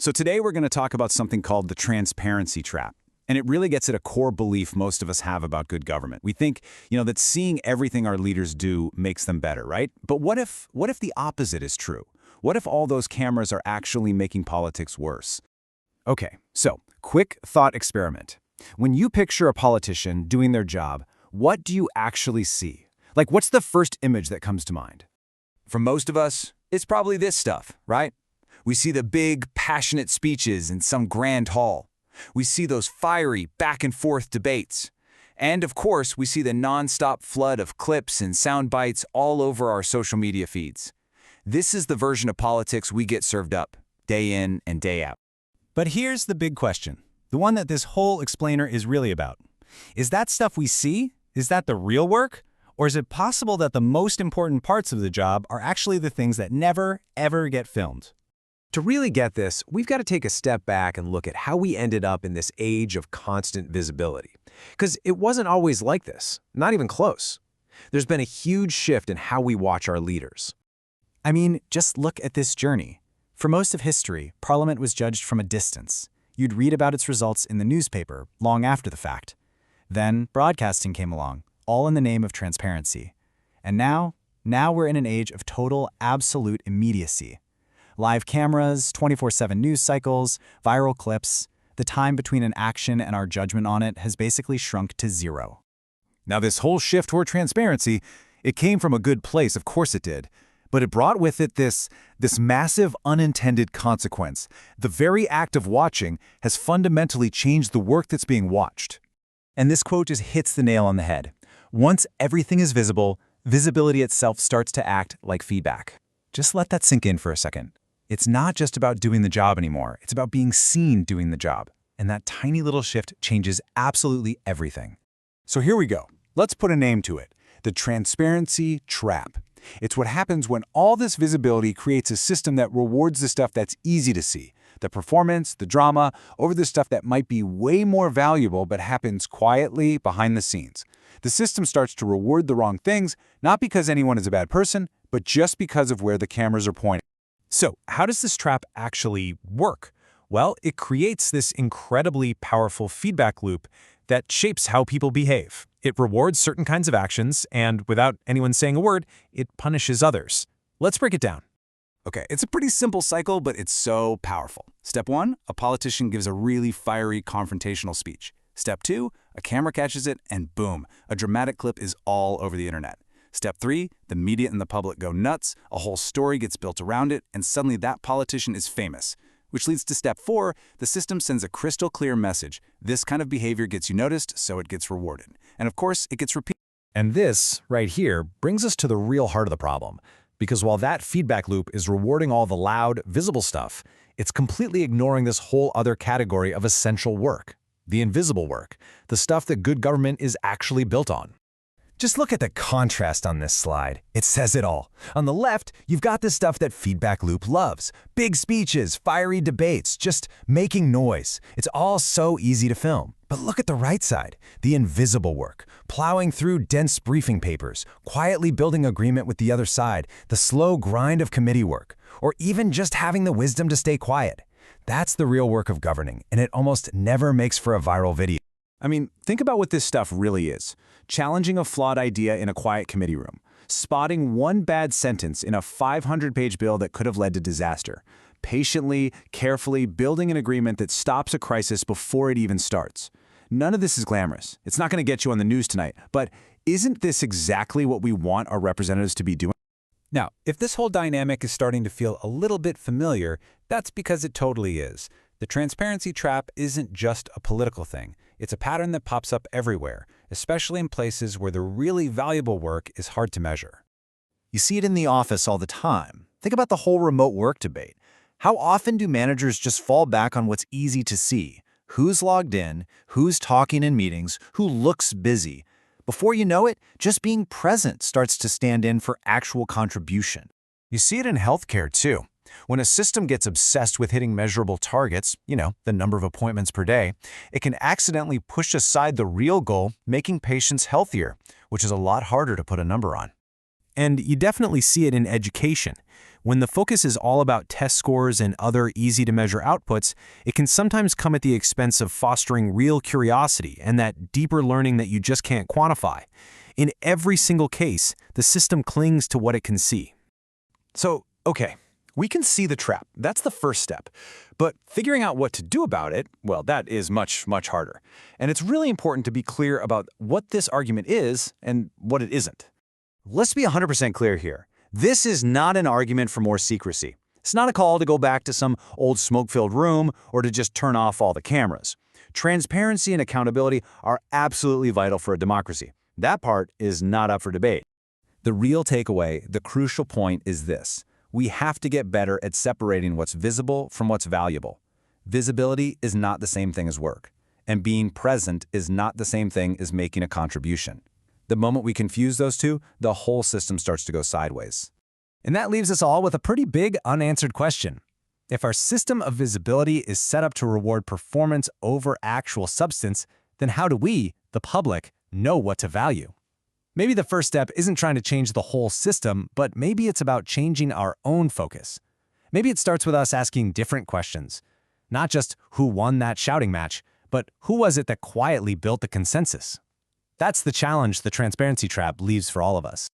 So today we're going to talk about something called the transparency trap. And it really gets at a core belief most of us have about good government. We think, that seeing everything our leaders do makes them better, right? But what if the opposite is true? What if all those cameras are actually making politics worse? Okay, so quick thought experiment. When you picture a politician doing their job, what do you actually see? Like, what's the first image that comes to mind? For most of us, it's probably this stuff, right? We see the big, passionate speeches in some grand hall. We see those fiery, back-and-forth debates. And, of course, we see the non-stop flood of clips and sound bites all over our social media feeds. This is the version of politics we get served up, day in and day out. But here's the big question, the one that this whole explainer is really about. Is that stuff we see? Is that the real work? Or is it possible that the most important parts of the job are actually the things that never, ever get filmed? To really get this, we've got to take a step back and look at how we ended up in this age of constant visibility. Because it wasn't always like this, not even close. There's been a huge shift in how we watch our leaders. I mean, just look at this journey. For most of history, Parliament was judged from a distance. You'd read about its results in the newspaper long after the fact. Then broadcasting came along, all in the name of transparency. And now we're in an age of total, absolute immediacy. Live cameras, 24/7 news cycles, viral clips, the time between an action and our judgment on it has basically shrunk to zero. Now, this whole shift toward transparency, it came from a good place, of course it did. But it brought with it this massive unintended consequence. The very act of watching has fundamentally changed the work that's being watched. And this quote just hits the nail on the head. Once everything is visible, visibility itself starts to act like feedback. Just let that sink in for a second. It's not just about doing the job anymore. It's about being seen doing the job. And that tiny little shift changes absolutely everything. So here we go. Let's put a name to it. The transparency trap. It's what happens when all this visibility creates a system that rewards the stuff that's easy to see, the performance, the drama, over the stuff that might be way more valuable but happens quietly behind the scenes. The system starts to reward the wrong things, not because anyone is a bad person, but just because of where the cameras are pointing. So, how does this trap actually work? Well, it creates this incredibly powerful feedback loop that shapes how people behave. It rewards certain kinds of actions, and without anyone saying a word, it punishes others. Let's break it down. Okay, it's a pretty simple cycle, but it's so powerful. Step 1, a politician gives a really fiery confrontational speech. Step 2, a camera catches it, and boom, a dramatic clip is all over the internet. Step 3, the media and the public go nuts, a whole story gets built around it, and suddenly that politician is famous. Which leads to step 4, the system sends a crystal clear message. This kind of behavior gets you noticed, so it gets rewarded. And of course, it gets repeated. And this, right here, brings us to the real heart of the problem. Because while that feedback loop is rewarding all the loud, visible stuff, it's completely ignoring this whole other category of essential work. The invisible work. The stuff that good government is actually built on. Just look at the contrast on this slide. It says it all. On the left, you've got the stuff that feedback loop loves. Big speeches, fiery debates, just making noise. It's all so easy to film. But look at the right side, the invisible work. Plowing through dense briefing papers, quietly building agreement with the other side, the slow grind of committee work, or even just having the wisdom to stay quiet. That's the real work of governing, and it almost never makes for a viral video. I mean, think about what this stuff really is. Challenging a flawed idea in a quiet committee room. Spotting one bad sentence in a 500-page bill that could have led to disaster. Patiently, carefully building an agreement that stops a crisis before it even starts. None of this is glamorous. It's not going to get you on the news tonight. But isn't this exactly what we want our representatives to be doing? Now, if this whole dynamic is starting to feel a little bit familiar, that's because it totally is. The transparency trap isn't just a political thing. It's a pattern that pops up everywhere, especially in places where the really valuable work is hard to measure. You see it in the office all the time. Think about the whole remote work debate. How often do managers just fall back on what's easy to see? Who's logged in, who's talking in meetings, who looks busy? Before you know it, just being present starts to stand in for actual contribution. You see it in healthcare, too. When a system gets obsessed with hitting measurable targets, the number of appointments per day, it can accidentally push aside the real goal, making patients healthier, which is a lot harder to put a number on. And you definitely see it in education. When the focus is all about test scores and other easy-to-measure outputs, it can sometimes come at the expense of fostering real curiosity and that deeper learning that you just can't quantify. In every single case, the system clings to what it can see. So, okay, we can see the trap. That's the first step. But figuring out what to do about it, well, that is much, much harder. And it's really important to be clear about what this argument is and what it isn't. Let's be 100% clear here. This is not an argument for more secrecy. It's not a call to go back to some old smoke-filled room or to just turn off all the cameras. Transparency and accountability are absolutely vital for a democracy. That part is not up for debate. The real takeaway, the crucial point is this. We have to get better at separating what's visible from what's valuable. Visibility is not the same thing as work, and being present is not the same thing as making a contribution. The moment we confuse those two, the whole system starts to go sideways. And that leaves us all with a pretty big unanswered question. If our system of visibility is set up to reward performance over actual substance, then how do we, the public, know what to value? Maybe the first step isn't trying to change the whole system, but maybe it's about changing our own focus. Maybe it starts with us asking different questions. Not just who won that shouting match, but who was it that quietly built the consensus? That's the challenge the transparency trap leaves for all of us.